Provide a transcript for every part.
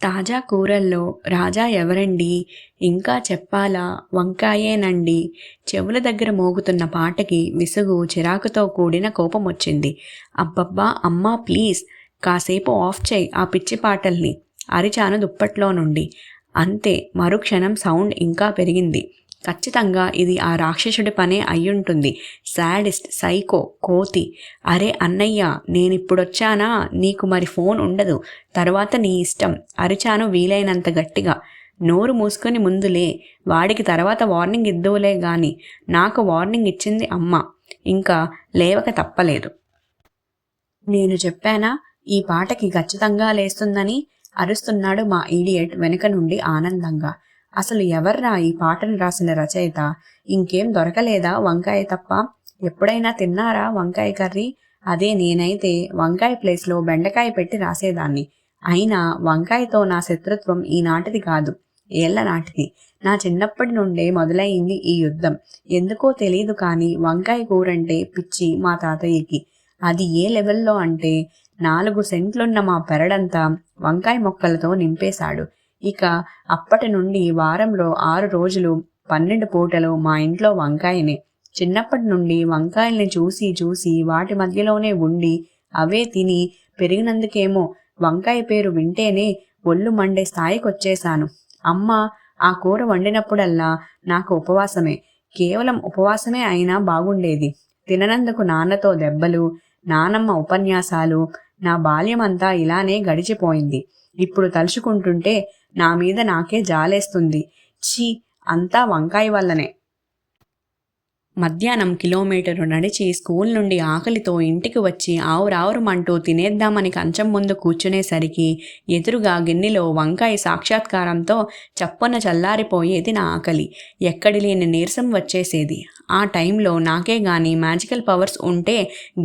తాజా కూరల్లో రాజా ఎవరండి? ఇంకా చెప్పాలా? వంకాయేనండి. చెవుల దగ్గర మోగుతున్న పాటకి విసుగు, చిరాకుతో కూడిన కోపమొచ్చింది. అబ్బబ్బా! అమ్మా ప్లీజ్! కాసేపు ఆఫ్ చెయ్ ఆ పిచ్చి పాటల్ని అరిచాను దుప్పట్లో నుండి. అంతే, మరుక్షణం సౌండ్ ఇంకా పెరిగింది. ఖచ్చితంగా ఇది ఆ రాక్షసుడి పనే అయ్యుంటుంది. శాడిస్ట్, సైకో, కోతి. అరే అన్నయ్య, నేనిప్పుడొచ్చానా? నీకు మరి ఫోన్ ఉండదు. తరువాత నీ ఇష్టం అరిచాను వీలైనంత గట్టిగా. నోరు మూసుకొని ముందులే, వాడికి తర్వాత వార్నింగ్ ఇద్దువులే గాని. నాకు వార్నింగ్ ఇచ్చింది అమ్మ. ఇంకా లేవక తప్పలేదు. నేను చెప్పానా ఈ పాటకి ఖచ్చితంగా లేస్తుందని? అరుస్తున్నాడు మా ఈడియట్ వెనుక నుండి ఆనందంగా. అసలు ఎవర్రా ఈ పాటను రాసిన రచయిత? ఇంకేం దొరకలేదా వంకాయ తప్ప? ఎప్పుడైనా తిన్నారా వంకాయ కర్రీ? అదే నేనైతే వంకాయ ప్లేస్లో బెండకాయ పెట్టి రాసేదాన్ని. అయినా వంకాయతో నా శత్రుత్వం ఈనాటిది కాదు, ఏళ్ల నాటిది. నా చిన్నప్పటి నుండే మొదలైంది ఈ యుద్ధం. ఎందుకో తెలీదు కానీ వంకాయ కూరంటే పిచ్చి మా తాతయ్యకి. అది ఏ లెవెల్లో అంటే 4 సెంట్లున్న మా పెరడంతా వంకాయ మొక్కలతో నింపేశాడు. ఇక అప్పటి నుండి వారంలో 6 రోజులు 12 పూటలు మా ఇంట్లో వంకాయనే. చిన్నప్పటి నుండి వంకాయల్ని చూసి చూసి వాటి మధ్యలోనే ఉండి అవే తిని పెరిగినందుకేమో వంకాయ పేరు వింటేనే ఒళ్ళు మండే స్థాయికొచ్చేశాను. అమ్మ ఆ కూర వండినప్పుడల్లా నాకు ఉపవాసమే. కేవలం ఉపవాసమే అయినా బాగుండేది. తిననందుకు నాన్నతో దెబ్బలు, నానమ్మ ఉపన్యాసాలు. నా బాల్యమంతా ఇలానే గడిచిపోయింది. ఇప్పుడు తలుచుకుంటుంటే నా మీద నాకే జాలేస్తుంది. ఛీ, అంతా వంకాయ వల్లనే. మధ్యాహ్నం కిలోమీటరు నడిచి స్కూల్ నుండి ఆకలితో ఇంటికి వచ్చి ఆవురావురమంటూ తినేద్దామని కంచం ముందు కూర్చునేసరికి ఎదురుగా గిన్నెలో వంకాయ సాక్షాత్కారంతో చప్పున చల్లారిపోయేది నా ఆకలి. ఎక్కడి లేని నీరసం వచ్చేసేది. ఆ టైంలో నాకే గాని మ్యాజికల్ పవర్స్ ఉంటే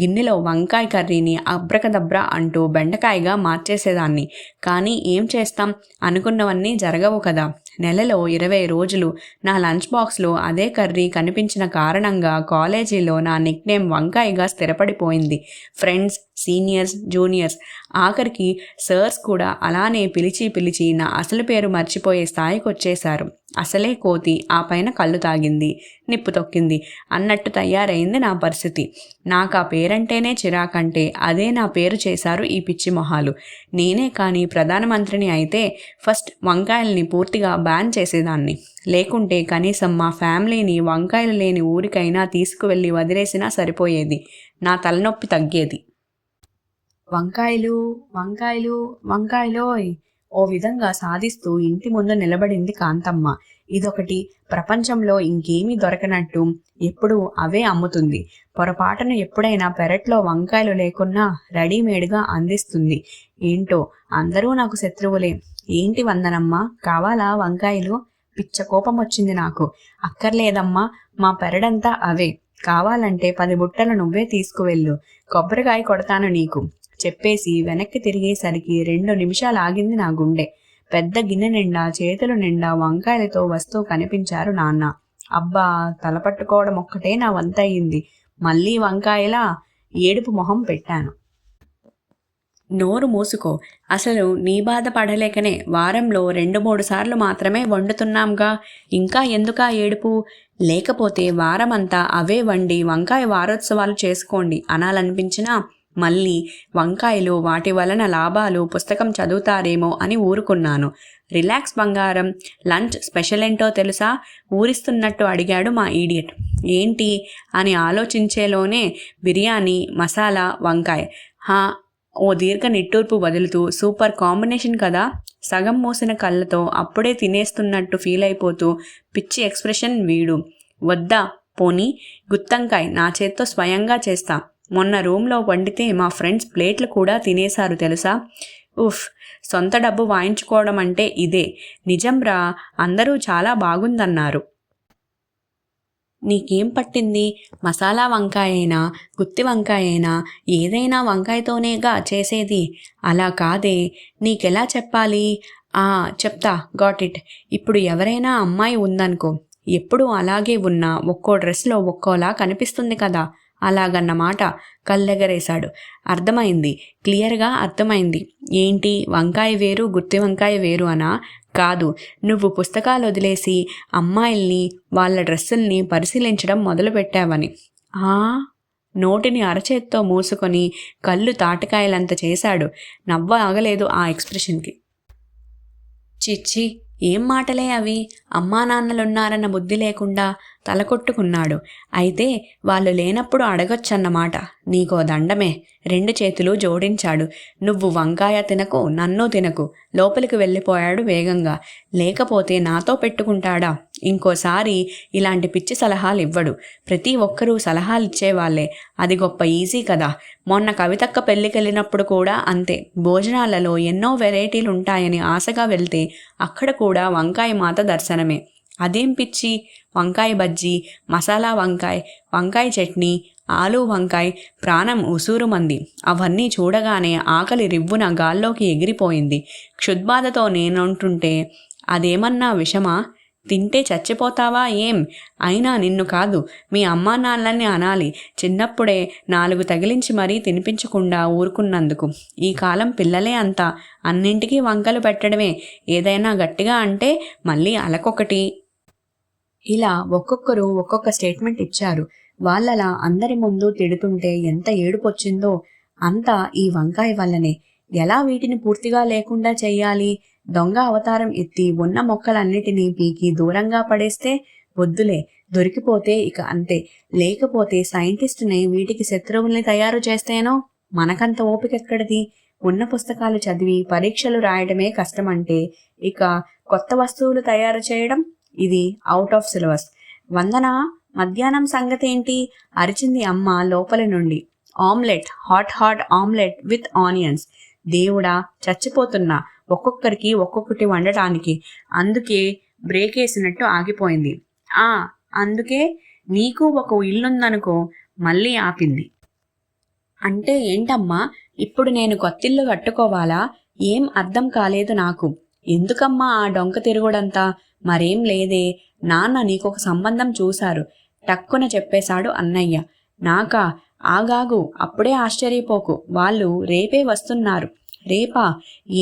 గిన్నెలో వంకాయ కర్రీని అబ్రకదబ్రా అంటూ బెండకాయగా మార్చేసేదాన్ని. కానీ ఏం చేస్తాం, అనుకున్నవన్నీ జరగవు కదా. నెలలో 20 రోజులు నా లంచ్ బాక్స్లో అదే కర్రీ కనిపించిన కారణంగా కాలేజీలో నా నిక్నేమ్ వంకాయగా స్థిరపడిపోయింది. ఫ్రెండ్స్, సీనియర్స్, జూనియర్స్, ఆఖరికి సర్స్ కూడా అలానే పిలిచి పిలిచి నా అసలు పేరు మర్చిపోయే స్థాయికి వచ్చేశారు. అసలే కోతి, ఆ పైన కళ్ళు తాగింది, నిప్పు తొక్కింది అన్నట్టు తయారైంది నా పరిస్థితి. నాకు ఆ పేరంటేనే చిరాకంటే అదే నా పేరు చేశారు ఈ పిచ్చి మొహాలు. నేనే కానీ ప్రధానమంత్రిని అయితే ఫస్ట్ వంకాయల్ని పూర్తిగా బ్యాన్ చేసేదాన్ని. లేకుంటే కనీసం మా ఫ్యామిలీని వంకాయలు లేని ఊరికైనా తీసుకువెళ్ళి వదిలేసినా సరిపోయేది. నా తలనొప్పి తగ్గేది. వంకాయలు, వంకాయలు, వంకాయలోయ్! ఓ విధంగా సాధిస్తూ ఇంటి ముందు నిలబడింది కాంతమ్మ. ఇదొకటి, ప్రపంచంలో ఇంకేమీ దొరకనట్టు ఎప్పుడూ అవే అమ్ముతుంది. పొరపాటున ఎప్పుడైనా పెరట్లో వంకాయలు లేకున్నా రెడీమేడ్గా అందిస్తుంది. ఏంటో అందరూ నాకు శత్రువులే. ఏంటి వందనమ్మ, కావాలా వంకాయలు? పిచ్చ కోపం వచ్చింది నాకు. అక్కర్లేదమ్మా, మా పెరడంతా అవే. కావాలంటే 10 బుట్టలు నువ్వే తీసుకువెళ్ళు. కొబ్బరికాయ కొడతాను నీకు చెప్పేసి వెనక్కి తిరిగేసరికి 2 నిమిషాలు ఆగింది నా గుండె. పెద్ద గిన్నె నిండా, చేతులు నిండా వంకాయలతో వస్తూ కనిపించారు నాన్న. అబ్బా, తలపట్టుకోవడం ఒక్కటే నా వంతయింది. మళ్ళీ వంకాయలా? ఏడుపు మొహం పెట్టాను. నోరు మూసుకో. అసలు నీ బాధ పడలేకనే వారంలో 2-3 సార్లు మాత్రమే వండుతున్నాంగా. ఇంకా ఎందుకా ఏడుపు? లేకపోతే వారమంతా అవే వండి వంకాయ వారోత్సవాలు చేసుకోండి అనాలనిపించినా మళ్ళీ వంకాయలు, వాటి వలన లాభాలు పుస్తకం చదువుతారేమో అని ఊరుకున్నాను. రిలాక్స్ బంగారం, లంచ్ స్పెషల్ ఏంటో తెలుసా? ఊరిస్తున్నట్టు అడిగాడు మా ఈడియట్. ఏంటి అని ఆలోచించేలోనే బిర్యానీ, మసాలా, వంకాయ. హా, ఓ దీర్ఘ నిట్టూర్పు వదులుతూ సూపర్ కాంబినేషన్ కదా. సగం మూసిన కళ్ళతో అప్పుడే తినేస్తున్నట్టు ఫీల్ అయిపోతూ పిచ్చి ఎక్స్ప్రెషన్ వీడు. వద్దా పోనీ, గుత్తంకాయ్ నా చేత్తో స్వయంగా చేస్తా. మొన్న రూమ్లో వండితే మా ఫ్రెండ్స్ ప్లేట్లు కూడా తినేశారు తెలుసా. ఉఫ్, సొంత డబ్బు వాయించుకోవడం అంటే ఇదే. నిజంరా, అందరూ చాలా బాగుందన్నారు. నీకేం పట్టింది? మసాలా వంకాయైనా, గుత్తి వంకాయైనా, ఏదైనా వంకాయతోనేగా చేసేది. అలా కాదే, నీకెలా చెప్పాలి? చెప్తా, గాట్ ఇట్. ఇప్పుడు ఎవరైనా అమ్మాయి ఉందనుకో, ఎప్పుడూ అలాగే ఉన్నా ఒక్కో డ్రెస్లో ఒక్కోలా కనిపిస్తుంది కదా. అలాగన్నమాట. కళ్ళెగరేశాడు. అర్థమైంది, క్లియర్గా అర్థమైంది. ఏంటి, వంకాయ వేరు గుత్తి వంకాయ వేరు అనా? కాదు, నువ్వు పుస్తకాలు వదిలేసి అమ్మాయిల్ని వాళ్ళ డ్రెస్సుల్ని పరిశీలించడం మొదలుపెట్టావని. ఆ, నోటిని అరచేత్తో మూసుకొని కళ్ళు తాటికాయలంత చేశాడు. నవ్వ ఆగలేదు ఆ ఎక్స్ప్రెషన్కి. చిచ్చి, ఏం మాటలే అవి? అమ్మా నాన్నలున్నారన్న బుద్ధి లేకుండా తలకొట్టుకున్నాడు. అయితే వాళ్ళు లేనప్పుడు అడగొచ్చన్నమాట. నీకో దండమే. 2 చేతులు జోడించాడు. నువ్వు వంకాయ తినకు, నన్ను తినకు. లోపలికి వెళ్ళిపోయాడు వేగంగా. లేకపోతే నాతో పెట్టుకుంటాడా? ఇంకోసారి ఇలాంటి పిచ్చి సలహాలు ఇవ్వడు. ప్రతి ఒక్కరూ సలహాలు ఇచ్చేవాళ్లే. అది గొప్ప ఈజీ కదా. మొన్న కవితక్క పెళ్ళికెళ్ళినప్పుడు కూడా అంతే. భోజనాలలో ఎన్నో వెరైటీలు ఉంటాయని ఆశగా వెళ్తే అక్కడ కూడా వంకాయ మాత దర్శనమే. అదేం పిచ్చి? వంకాయ బజ్జీ, మసాలా వంకాయ, వంకాయ చట్నీ, ఆలు వంకాయ, ప్రాణం ఉసూరుమంది. అవన్నీ చూడగానే ఆకలి రివ్వున గాల్లోకి ఎగిరిపోయింది. క్షుద్బాధతో నేనంటుంటే అదేమన్నా విషమా? తింటే చచ్చిపోతావా ఏం? అయినా నిన్ను కాదు, మీ అమ్మా నాన్నల్ని అనాలి. చిన్నప్పుడే 4 తగిలించి మరీ తినిపించకుండా ఊరుకున్నందుకు. ఈ కాలం పిల్లలే అంతా. అన్నింటికీ వంకలు పెట్టడమే. ఏదైనా గట్టిగా అంటే మళ్ళీ అలకొకటి. ఇలా ఒక్కొక్కరు ఒక్కొక్క స్టేట్మెంట్ ఇచ్చారు. వాళ్ళలా అందరి ముందు తిడుతుంటే ఎంత ఏడుపొచ్చిందో అంతా ఈ వంకాయ వల్లనే. ఎలా వీటిని పూర్తిగా లేకుండా చెయ్యాలి? దొంగ అవతారం ఎత్తి ఉన్న మొక్కలన్నిటినీ పీకి దూరంగా పడేస్తే? వద్దులే, దొరికిపోతే ఇక అంతే. లేకపోతే సైంటిస్టునే వీటికి శత్రువుల్ని తయారు చేస్తేనో? మనకంత ఓపికెక్కడిది? ఉన్న పుస్తకాలు చదివి పరీక్షలు రాయడమే కష్టమంటే ఇక కొత్త వస్తువులు తయారు చేయడం? ఇది అవుట్ ఆఫ్ సిలబస్. వందన, మధ్యాహ్నం సంగతేంటి? అరిచింది అమ్మ లోపలి నుండి. Omelette, hot omelette with onions. దేవుడా, చచ్చిపోతున్నా. ఒక్కొక్కరికి ఒక్కొక్కటి వండటానికి. అందుకే బ్రేక్ వేసినట్టు ఆగిపోయింది. అందుకే నీకు ఒక ఇల్లుందనుకో. మళ్ళీ ఆపింది. అంటే ఏంటమ్మా, ఇప్పుడు నేను కొత్తిల్లు కట్టుకోవాలా? ఏం అర్థం కాలేదు నాకు. ఎందుకమ్మా ఆ డొంక తిరుగుడంతా? మరేం లేదే, నాన్న నీకొక సంబంధం చూశారు, టక్కున చెప్పేశాడు అన్నయ్య. నాకా? ఆగాగు, అప్పుడే ఆశ్చర్యపోకు. వాళ్ళు రేపే వస్తున్నారు. రేపా?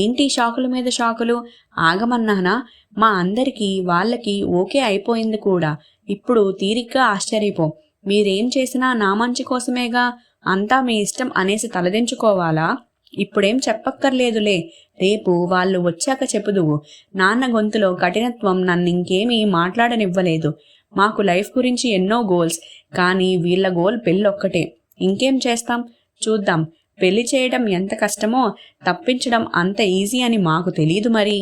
ఏంటి షాకుల మీద షాకులు? ఆగమన్నానా? మా అందరికీ వాళ్ళకి ఓకే అయిపోయింది కూడా. ఇప్పుడు తీరిగ్గా ఆశ్చర్యపో. మీరేం చేసినా నా మంచి కోసమేగా. అంతా మీ ఇష్టం అనేసి తలదించుకోవాలా? ఇప్పుడేం చెప్పక్కర్లేదులే, రేపు వాళ్ళు వచ్చాక చెప్పుదువు. నాన్న గొంతులో కఠినత్వం నన్నింకేమీ మాట్లాడనివ్వలేదు. మాకు లైఫ్ గురించి ఎన్నో గోల్స్, కానీ వీళ్ళ గోల్ పెళ్ళొక్కటే. ఇంకేం చేస్తాం, చూద్దాం. పెళ్లి చేయడం ఎంత కష్టమో తప్పించడం అంత ఈజీ అని మాకు తెలీదు మరి.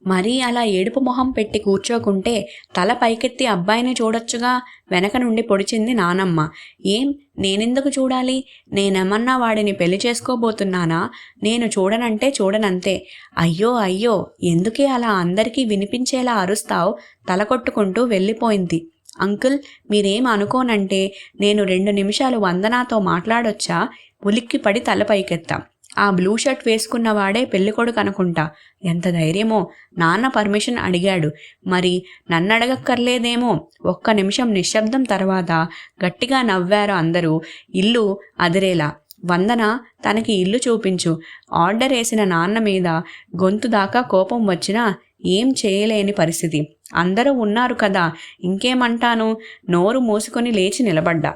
మరీ అలా ఏడుపు మొహం పెట్టి కూర్చోకుంటే తల పైకెత్తి అబ్బాయిని చూడొచ్చుగా. వెనక నుండి పొడిచింది నానమ్మ. ఏం, నేనెందుకు చూడాలి? నేనేమన్నా వాడిని పెళ్లి చేసుకోబోతున్నానా? నేను చూడనంటే చూడనంతే. అయ్యో అయ్యో, ఎందుకే అలా అందరికీ వినిపించేలా అరుస్తావు? తల కొట్టుకుంటూ వెళ్ళిపోయింది. అంకుల్, మీరేం అనుకోనంటే నేను 2 నిమిషాలు వందనాతో మాట్లాడొచ్చా? ఉలిక్కి పడి తల పైకెత్తా. ఆ బ్లూ షర్ట్ వేసుకున్నవాడే పెళ్ళికొడుకు అనుకుంటా. ఎంత ధైర్యమో! నాన్న పర్మిషన్ అడిగాడు. మరి నన్నడగక్కర్లేదేమో. 1 నిమిషం నిశ్శబ్దం తర్వాత గట్టిగా నవ్వారు అందరూ, ఇల్లు అదిరేలా. వందన, తనకి ఇల్లు చూపించు. ఆర్డర్ వేసిన నాన్న మీద గొంతు దాకా కోపం వచ్చినా ఏం చేయలేని పరిస్థితి. అందరూ ఉన్నారు కదా, ఇంకేమంటాను? నోరు మూసుకొని లేచి నిలబడ్డా.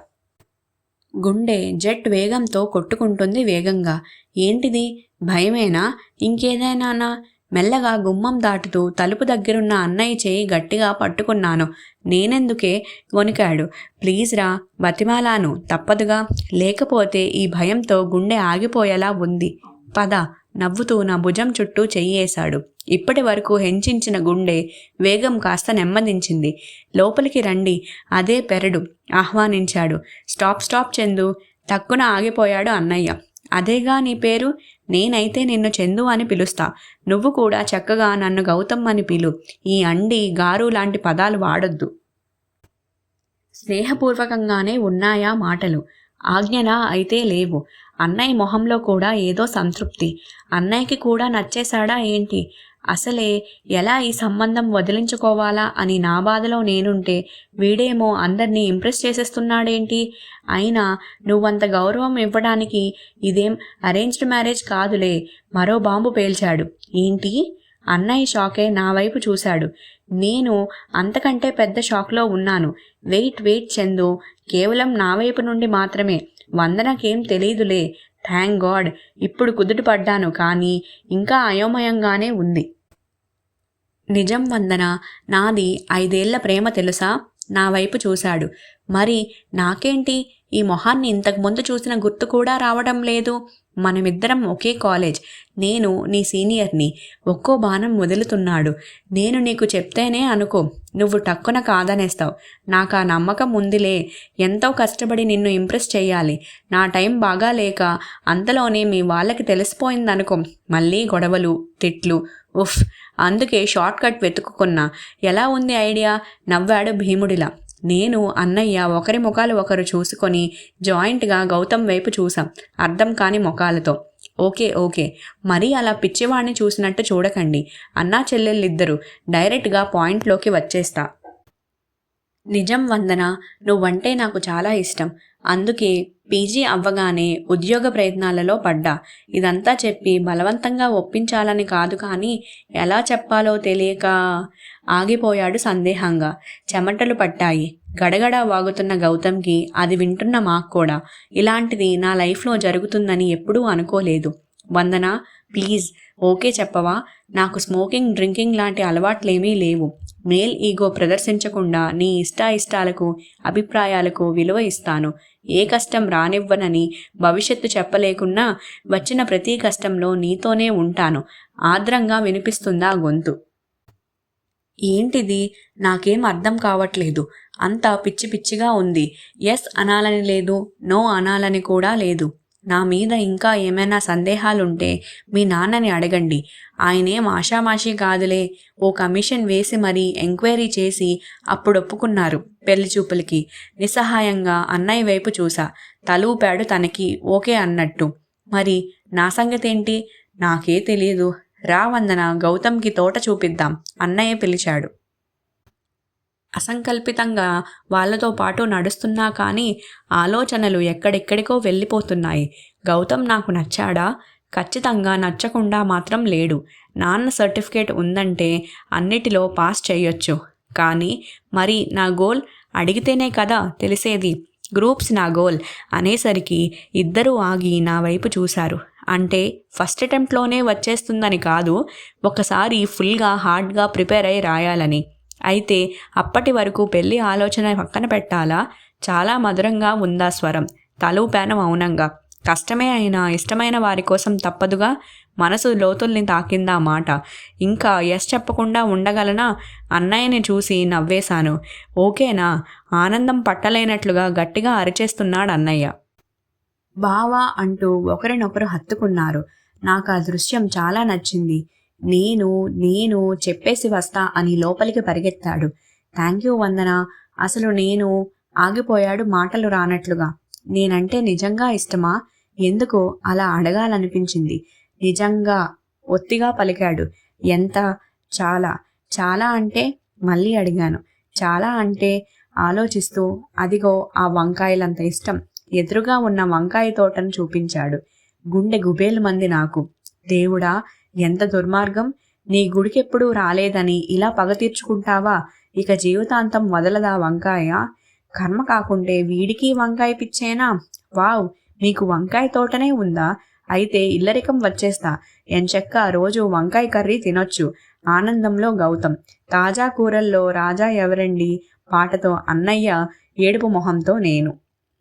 గుండె జెట్ వేగంతో కొట్టుకుంటుంది వేగంగా. ఏంటిది, భయమేనా? ఇంకేదైనానా? మెల్లగా గుమ్మం దాటుతూ తలుపు దగ్గరున్న అన్నయ్య చేయి గట్టిగా పట్టుకున్నాను. నేనెందుకే? వణికాడు. ప్లీజ్ రా, బతిమాలాను. తప్పదుగా. లేకపోతే ఈ భయంతో గుండె ఆగిపోయేలా ఉంది. పద. నవ్వుతూ నా భుజం చుట్టూ చెయ్యేశాడు. ఇప్పటి వరకు హెంచించిన గుండె వేగం కాస్త నెమ్మదించింది. లోపలికి రండి, అదే పెరడు ఆహ్వానించాడు. స్టాప్ చందు. టక్కున ఆగిపోయాడు అన్నయ్య. అదేగా నీ పేరు? నేనైతే నిన్ను చందు అని పిలుస్తా. నువ్వు కూడా చక్కగా నన్ను గౌతమ్ అని పిలు. ఈ అండి, గారు లాంటి పదాలు వాడొద్దు. స్నేహపూర్వకంగానే ఉన్నాయా మాటలు, ఆజ్ఞలా అయితే లేవు. అన్నయ్య మొహంలో కూడా ఏదో సంతృప్తి. అన్నయ్యకి కూడా నచ్చేశాడా ఏంటి? అసలే ఎలా ఈ సంబంధం వదిలించుకోవాలా అని నా బాధలో నేనుంటే వీడేమో అందరినీ ఇంప్రెస్ చేసేస్తున్నాడేంటి? అయినా నువ్వంత గౌరవం ఇవ్వడానికి ఇదేం అరేంజ్డ్ మ్యారేజ్ కాదులే. మరో బాంబు పేల్చాడు. ఏంటి? అన్నయ్య షాకే నా వైపు చూశాడు. నేను అంతకంటే పెద్ద షాక్లో ఉన్నాను. వెయిట్ చందు, కేవలం నా వైపు నుండి మాత్రమే. వందనకేం తెలీదులే. థ్యాంక్ గాడ్ ఇప్పుడు కుదుట పడ్డాను, కానీ ఇంకా అయోమయంగానే ఉంది. నిజం వందన, నాది 5 ఏళ్ల ప్రేమ తెలుసా? నా వైపు చూశాడు. మరి నాకేంటి? ఈ మొహాన్ని ఇంతకుముందు చూసిన గుర్తు కూడా రావడం లేదు. మనమిద్దరం ఒకే కాలేజ్. నేను నీ సీనియర్ని. ఒక్కో బాణం వదులుతున్నాడు. నేను నీకు చెప్తేనే అనుకో, నువ్వు టక్కున కాదనేస్తావు. నాకు ఆ నమ్మకం ఉందిలే. ఎంతో కష్టపడి నిన్ను ఇంప్రెస్ చేయాలి. నా టైం బాగా లేక అంతలోనే మీ వాళ్ళకి తెలిసిపోయిందనుకో, మళ్ళీ గొడవలు, తిట్లు. ఉఫ్, అందుకే షార్ట్ కట్ వెతుక్కున్నా. ఎలా ఉంది ఐడియా? నవ్వాడు భీముడిలా. నేను అన్నయ్య ఒకరి ముఖాలు ఒకరు చూసుకొని జాయింట్గా గౌతమ్ వైపు చూసాం, అర్థం కాని ముఖాలతో. ఓకే మరీ అలా పిచ్చివాడిని చూసినట్టు చూడకండి. అన్నా చెల్లెళ్ళిద్దరూ. డైరెక్ట్గా పాయింట్లోకి వచ్చేస్తా. నిజం వందన, నువ్వంటే నాకు చాలా ఇష్టం. అందుకే పీజీ అవ్వగానే ఉద్యోగ ప్రయత్నాలలో పడ్డా. ఇదంతా చెప్పి బలవంతంగా ఒప్పించాలని కాదు, కానీ ఎలా చెప్పాలో తెలియక ఆగిపోయాడు సందేహంగా. చెమటలు పట్టాయి. గడగడ వాగుతున్న గౌతమ్కి అది వింటున్న మాకు కూడా. ఇలాంటిది నా లైఫ్లో జరుగుతుందని ఎప్పుడూ అనుకోలేదు. వందన, ప్లీజ్ ఓకే చెప్పవా? నాకు స్మోకింగ్, డ్రింకింగ్ లాంటి అలవాట్లేమీ లేవు. మేల్ ఈగో ప్రదర్శించకుండా నీ ఇష్టాలకు, అభిప్రాయాలకు విలువ ఇస్తాను. ఏ కష్టం రానివ్వనని భవిష్యత్తు చెప్పలేకున్నా వచ్చిన ప్రతి కష్టంలో నీతోనే ఉంటాను. ఆర్ద్రంగా వినిపిస్తుందా గొంతు. ఏంటిది? నాకేం అర్థం కావట్లేదు. అంతా పిచ్చిగా ఉంది. ఎస్ అనాలని లేదు, నో అనాలని కూడా లేదు. నా మీద ఇంకా ఏమైనా సందేహాలుంటే మీ నాన్నని అడగండి. ఆయనేం ఆషామాషి కాదులే. ఓ కమిషన్ వేసి మరీ ఎంక్వైరీ చేసి అప్పుడు ఒప్పుకున్నారు పెళ్లి చూపులకి. నిస్సహాయంగా అన్నయ్య వైపు చూసా. తలూపాడు తనకి ఓకే అన్నట్టు. మరి నా సంగతేంటి? నాకే తెలీదు. రా వందన, గౌతమ్కి తోట చూపిద్దాం అన్నయ్య పిలిచాడు. అసంకల్పితంగా వాళ్లతో పాటు నడుస్తున్నా కానీ ఆలోచనలు ఎక్కడెక్కడికో వెళ్ళిపోతున్నాయి. గౌతమ్ నాకు నచ్చాడా? ఖచ్చితంగా నచ్చకుండా మాత్రం లేడు. నాన్న సర్టిఫికేట్ ఉందంటే అన్నిటిలో పాస్ చేయొచ్చు. కానీ మరి నా గోల్ అడిగితేనే కదా తెలిసేది. గ్రూప్స్ నా గోల్ అనేసరికి ఇద్దరూ ఆగి నా వైపు చూశారు. అంటే ఫస్ట్ అటెంప్ట్లోనే వచ్చేస్తుందని కాదు, ఒకసారి ఫుల్గా హార్డ్గా ప్రిపేర్ అయి రాయాలని. అయితే అప్పటి వరకు పెళ్లి ఆలోచన పక్కన పెట్టాలా? చాలా మధురంగా ఉందా స్వరం. తలూపాను మౌనంగా. కష్టమే అయినా ఇష్టమైన వారి కోసం తప్పదుగా. మనసు లోతుల్ని తాకిందా మాట. ఇంకా ఎస్ చెప్పకుండా ఉండగలనా? అన్నయ్యని చూసి నవ్వేశాను. ఓకేనా? ఆనందం పట్టలేనట్లుగా గట్టిగా అరిచేస్తున్నాడు అన్నయ్య. బావా అంటూ ఒకరినొకరు హత్తుకున్నారు. నాకు ఆ దృశ్యం చాలా నచ్చింది. నేను చెప్పేసి వస్తా అని లోపలికి పరిగెత్తాడు. థ్యాంక్ యూ వందన. అసలు నేను ఆగిపోయాడు మాటలు రానట్లుగా. నేనంటే నిజంగా ఇష్టమా? ఎందుకో అలా అడగాలనిపించింది. నిజంగా ఒత్తిగా పలికాడు. ఎంత? చాలా అంటే? మళ్ళీ అడిగాను. చాలా అంటే ఆలోచిస్తూ అదిగో ఆ వంకాయలంత ఇష్టం. ఎదురుగా ఉన్న వంకాయ తోటను చూపించాడు. గుండె గుబేలు మంది నాకు. దేవుడా, ఎంత దుర్మార్గం! నీ గుడికెప్పుడూ రాలేదని ఇలా పగ తీర్చుకుంటావా? ఇక జీవితాంతం వదలదా వంకాయ? కర్మ కాకుంటే వీడికి వంకాయ పిచ్చేనా? వావ్, మీకు వంకాయ తోటనే ఉందా? అయితే ఇల్లరికం వచ్చేస్తా. ఎంచక్క రోజు వంకాయ కర్రీ తినొచ్చు. ఆనందంలో గౌతమ్. తాజా కూరల్లో రాజా ఎవరండి పాటతో అన్నయ్య, ఏడుపు మొహంతో నేను.